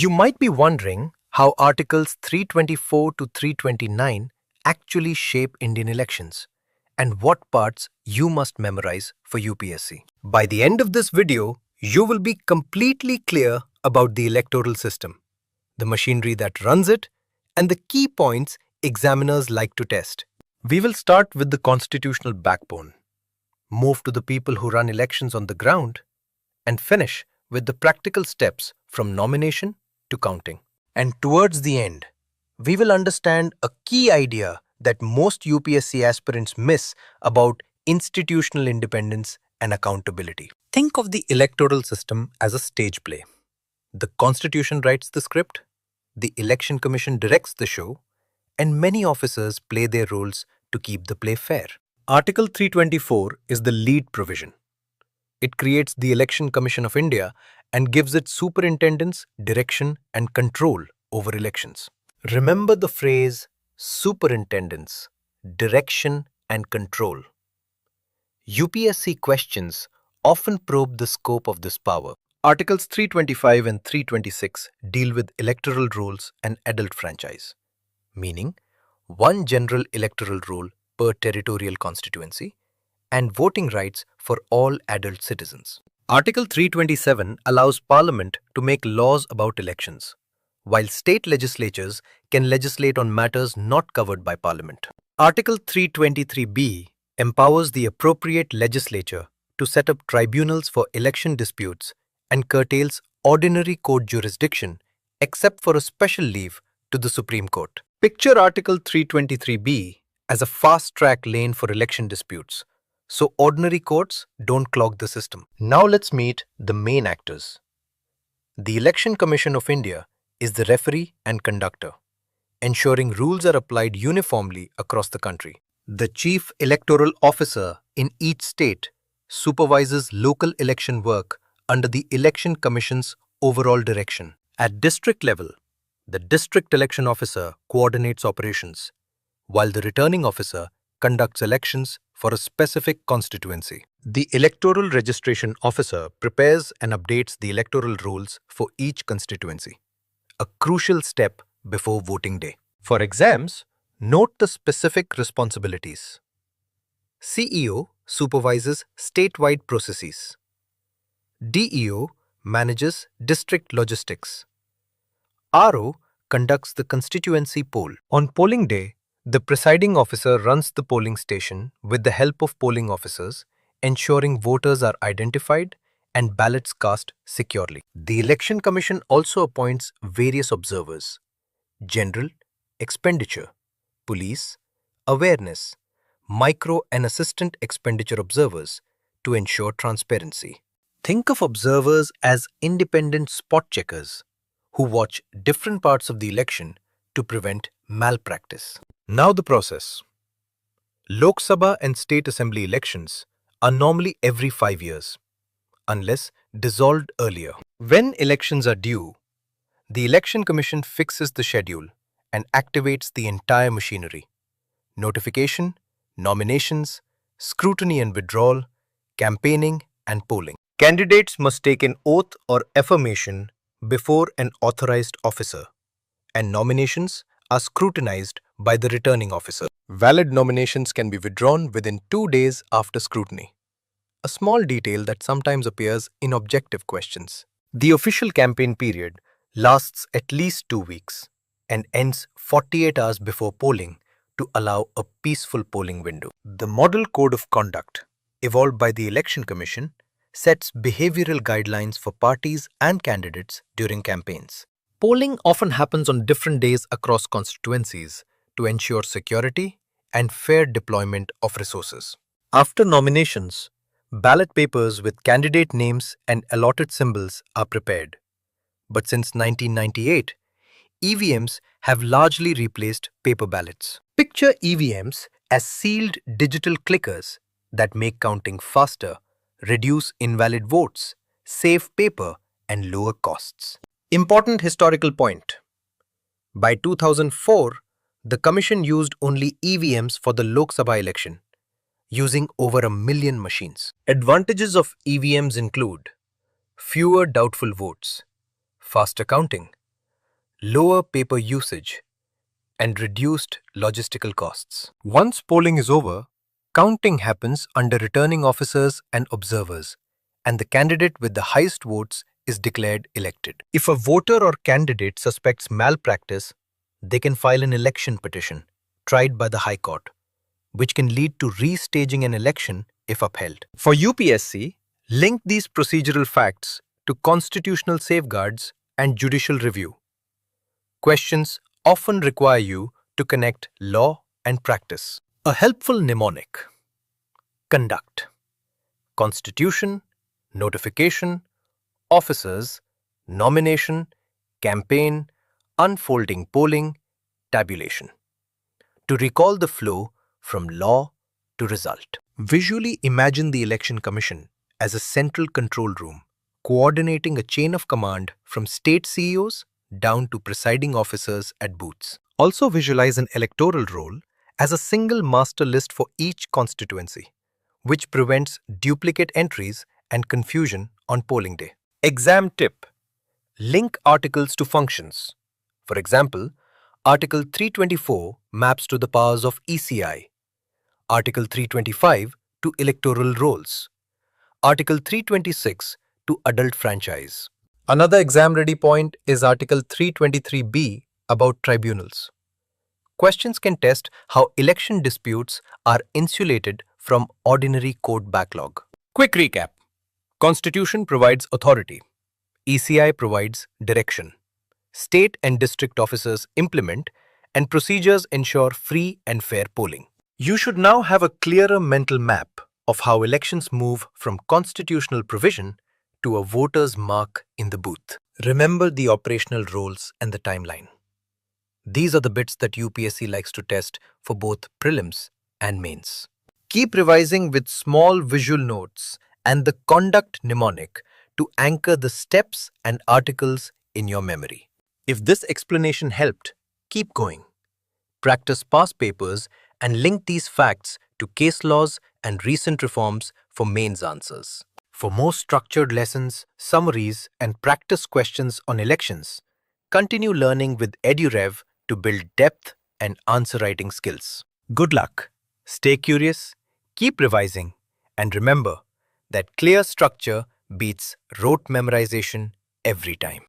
You might be wondering how Articles 324 to 329 actually shape Indian elections and what parts you must memorize for UPSC. By the end of this video, you will be completely clear about the electoral system, the machinery that runs it, and the key points examiners like to test. We will start with the constitutional backbone, move to the people who run elections on the ground, and finish with the practical steps from nomination to counting. And towards the end, we will understand a key idea that most UPSC aspirants miss about institutional independence and accountability. Think of the electoral system as a stage play. The Constitution writes the script, the Election Commission directs the show, and many officers play their roles to keep the play fair. Article 324 is the lead provision. It creates the Election Commission of India and gives it superintendence, direction, and control over elections. Remember the phrase superintendence, direction, and control. UPSC questions often probe the scope of this power. Articles 325 and 326 deal with electoral rolls and adult franchise, meaning one general electoral roll per territorial constituency and voting rights for all adult citizens. Article 327 allows Parliament to make laws about elections, while state legislatures can legislate on matters not covered by Parliament. Article 323b empowers the appropriate legislature to set up tribunals for election disputes and curtails ordinary court jurisdiction except for a special leave to the Supreme Court. Picture Article 323b as a fast-track lane for election disputes, so ordinary courts don't clog the system. Now let's meet the main actors. The Election Commission of India is the referee and conductor, ensuring rules are applied uniformly across the country. The Chief Electoral Officer in each state supervises local election work under the Election Commission's overall direction. At district level, the District Election Officer coordinates operations, while the Returning Officer conducts elections for a specific constituency. The Electoral Registration Officer prepares and updates the electoral rolls for each constituency, a crucial step before voting day. For exams, note the specific responsibilities. CEO supervises statewide processes. DEO manages district logistics. RO conducts the constituency poll. On polling day, the presiding officer runs the polling station with the help of polling officers, ensuring voters are identified and ballots cast securely. The Election Commission also appoints various observers: general, expenditure, police, awareness, micro and assistant expenditure observers to ensure transparency. Think of observers as independent spot checkers who watch different parts of the election to prevent malpractice. Now the process. Lok Sabha and State Assembly elections are normally every 5 years, unless dissolved earlier. When elections are due, the Election Commission fixes the schedule and activates the entire machinery: notification, nominations, scrutiny and withdrawal, campaigning, and polling. Candidates must take an oath or affirmation before an authorized officer, and nominations are scrutinized by the returning officer. Valid nominations can be withdrawn within 2 days after scrutiny, a small detail that sometimes appears in objective questions. The official campaign period lasts at least 2 weeks and ends 48 hours before polling to allow a peaceful polling window. The Model Code of Conduct, evolved by the Election Commission, sets behavioral guidelines for parties and candidates during campaigns. Polling often happens on different days across constituencies to ensure security and fair deployment of resources. After nominations, ballot papers with candidate names and allotted symbols are prepared. But since 1998, EVMs have largely replaced paper ballots. Picture EVMs as sealed digital clickers that make counting faster, reduce invalid votes, save paper, and lower costs. Important historical point. By 2004, the Commission used only EVMs for the Lok Sabha election, using over 1 million machines. Advantages of EVMs include fewer doubtful votes, faster counting, lower paper usage, and reduced logistical costs. Once polling is over, counting happens under returning officers and observers, and the candidate with the highest votes is declared elected. If a voter or candidate suspects malpractice, they can file an election petition, tried by the High Court, which can lead to restaging an election if upheld. For UPSC, link these procedural facts to constitutional safeguards and judicial review. Questions often require you to connect law and practice. A helpful mnemonic: conduct, constitution, notification, officers, nomination, campaign, unfolding polling, tabulation. To recall the flow from law to result. Visually imagine the Election Commission as a central control room, coordinating a chain of command from state CEOs down to presiding officers at booths. Also visualize an electoral roll as a single master list for each constituency, which prevents duplicate entries and confusion on polling day. Exam tip: link articles to functions. For example, Article 324 maps to the powers of ECI, Article 325 to electoral rolls, Article 326 to adult franchise. Another exam-ready point is Article 323b about tribunals. Questions can test how election disputes are insulated from ordinary court backlog. Quick recap. Constitution provides authority. ECI provides direction. State and district officers implement, and procedures ensure free and fair polling. You should now have a clearer mental map of how elections move from constitutional provision to a voter's mark in the booth. Remember the operational roles and the timeline. These are the bits that UPSC likes to test for both prelims and mains. Keep revising with small visual notes and the conduct mnemonic to anchor the steps and articles in your memory. If this explanation helped, keep going. Practice past papers and link these facts to case laws and recent reforms for mains answers. For more structured lessons, summaries, and practice questions on elections, continue learning with EduRev to build depth and answer writing skills. Good luck. Stay curious, keep revising, and remember that clear structure beats rote memorization every time.